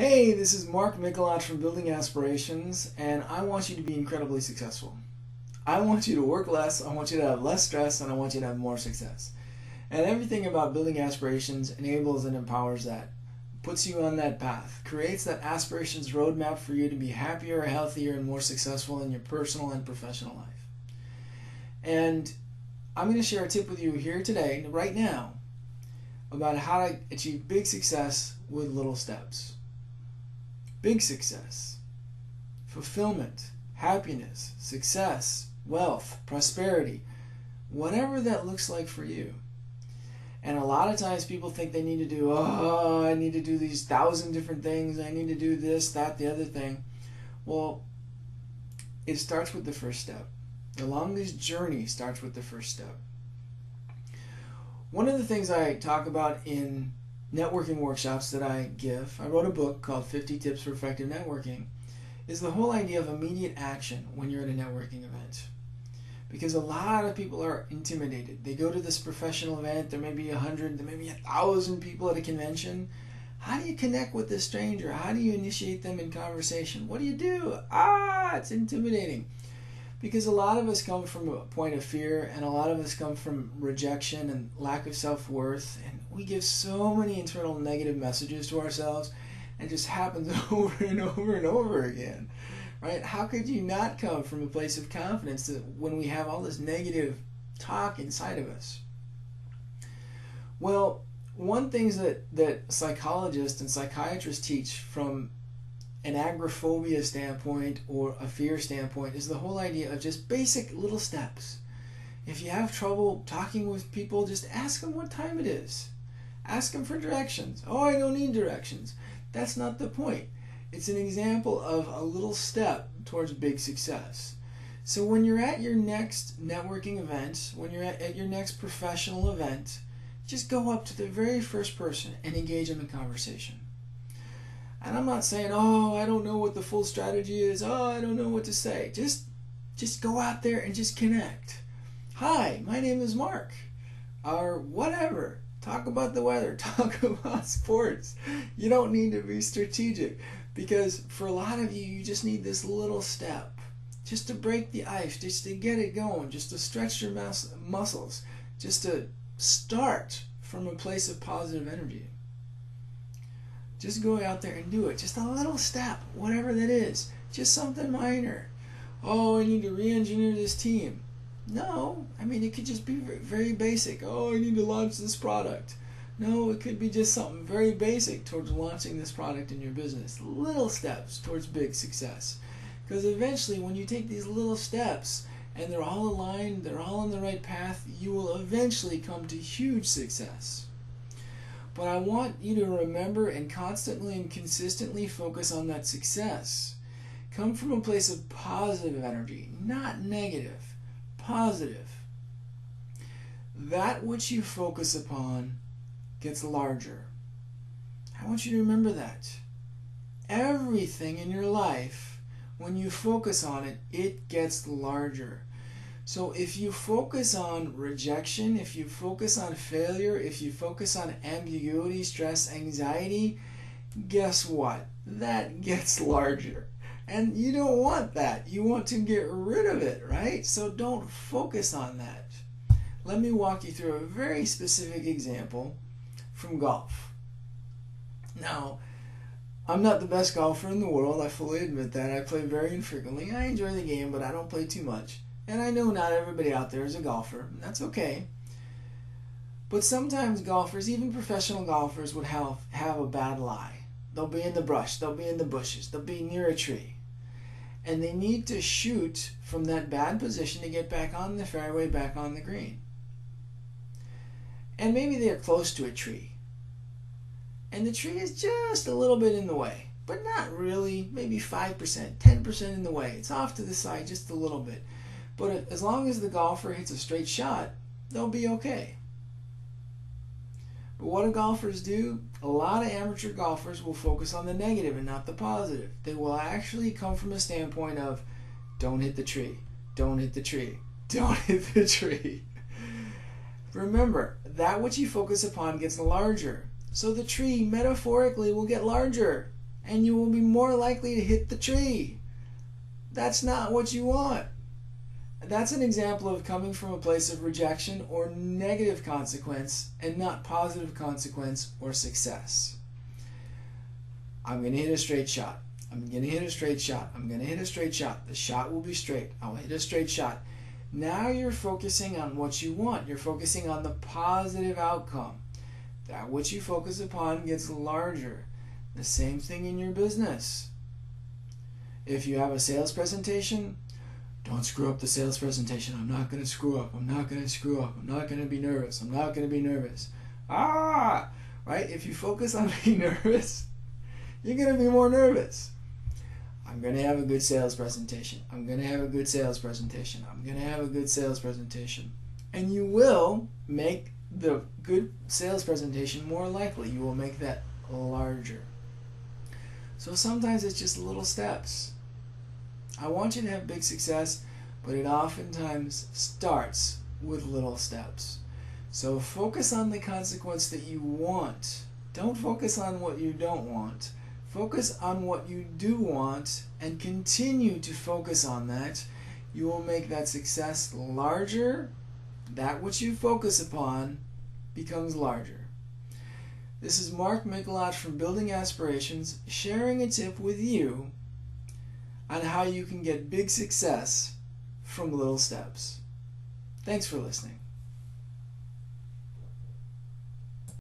Hey, this is Mikelat from Building Aspirations, and I want you to be incredibly successful. I want you to work less, I want you to have less stress, and I want you to have more success. And everything about Building Aspirations enables and empowers that, puts you on that path, creates that aspirations roadmap for you to be happier, healthier, and more successful in your personal and professional life. And I'm going to share a tip with you here today, right now, about how to achieve big success with little steps. Big success, fulfillment, happiness, success, wealth, prosperity, whatever that looks like for you. And a lot of times people think they need to do, I need to do these 1,000 different things. I need to do this, that, the other thing. Well, it starts with the first step. The longest journey starts with the first step. One of the things I talk about in networking workshops that I give, I wrote a book called 50 Tips for Effective Networking, is the whole idea of immediate action when you're at a networking event. Because a lot of people are intimidated. They go to this professional event, there may be 100, there may be 1,000 people at a convention. How do you connect with this stranger? How do you initiate them in conversation? What do you do? It's intimidating. Because a lot of us come from a point of fear, and a lot of us come from rejection and lack of self-worth, and we give so many internal negative messages to ourselves, and it just happens over and over and over again, right? How could you not come from a place of confidence that when we have all this negative talk inside of us? Well, one thing that psychologists and psychiatrists teach from an agoraphobia standpoint or a fear standpoint is the whole idea of just basic little steps. If you have trouble talking with people, just ask them what time it is. Ask them for directions. I don't need directions. That's not the point. It's an example of a little step towards big success. So when you're at your next networking event, when you're at your next professional event, just go up to the very first person and engage them in conversation. And I'm not saying, I don't know what the full strategy is. I don't know what to say. Just go out there and just connect. Hi, my name is Mark. Or whatever. Talk about the weather. Talk about sports. You don't need to be strategic. Because for a lot of you, you just need this little step. Just to break the ice. Just to get it going. Just to stretch your muscles. Just to start from a place of positive energy. Just go out there and do it. Just a little step, whatever that is. Just something minor. I need to re-engineer this team. No, it could just be very basic. I need to launch this product. No, it could be just something very basic towards launching this product in your business. Little steps towards big success. Because eventually, when you take these little steps and they're all aligned, they're all on the right path, you will eventually come to huge success. But I want you to remember and constantly and consistently focus on that success. Come from a place of positive energy, not negative. Positive. That which you focus upon gets larger. I want you to remember that. Everything in your life, when you focus on it, it gets larger. So if you focus on rejection, if you focus on failure, if you focus on ambiguity, stress, anxiety, guess what? That gets larger. And you don't want that. You want to get rid of it, right? So don't focus on that. Let me walk you through a very specific example from golf. Now, I'm not the best golfer in the world. I fully admit that. I play very infrequently. I enjoy the game, but I don't play too much. And I know not everybody out there is a golfer. That's okay. But sometimes golfers, even professional golfers, would have a bad lie. They'll be in the brush. They'll be in the bushes. They'll be near a tree. And they need to shoot from that bad position to get back on the fairway, back on the green. And maybe they're close to a tree. And the tree is just a little bit in the way. But not really. Maybe 5%, 10% in the way. It's off to the side just a little bit. But as long as the golfer hits a straight shot, they'll be okay. But what do golfers do? A lot of amateur golfers will focus on the negative and not the positive. They will actually come from a standpoint of, don't hit the tree, don't hit the tree, don't hit the tree. Remember, that which you focus upon gets larger. So the tree, metaphorically, will get larger. and you will be more likely to hit the tree. That's not what you want. That's an example of coming from a place of rejection or negative consequence and not positive consequence or success. I'm going to hit a straight shot. I'm going to hit a straight shot. I'm going to hit a straight shot. The shot will be straight. I'll hit a straight shot. Now you're focusing on what you want. You're focusing on the positive outcome. That which you focus upon gets larger. The same thing in your business. If you have a sales presentation, don't screw up the sales presentation. I'm not going to screw up. I'm not going to screw up. I'm not going to be nervous. I'm not going to be nervous. Right? If you focus on being nervous, you're going to be more nervous. I'm going to have a good sales presentation. I'm going to have a good sales presentation. I'm going to have a good sales presentation. And you will make the good sales presentation more likely. You will make that larger. So sometimes it's just little steps. I want you to have big success, but it oftentimes starts with little steps. So focus on the consequence that you want. Don't focus on what you don't want. Focus on what you do want and continue to focus on that. You will make that success larger. That which you focus upon becomes larger. This is Mark Mikelat from Building Aspirations, sharing a tip with you on how you can get big success from little steps. Thanks for listening.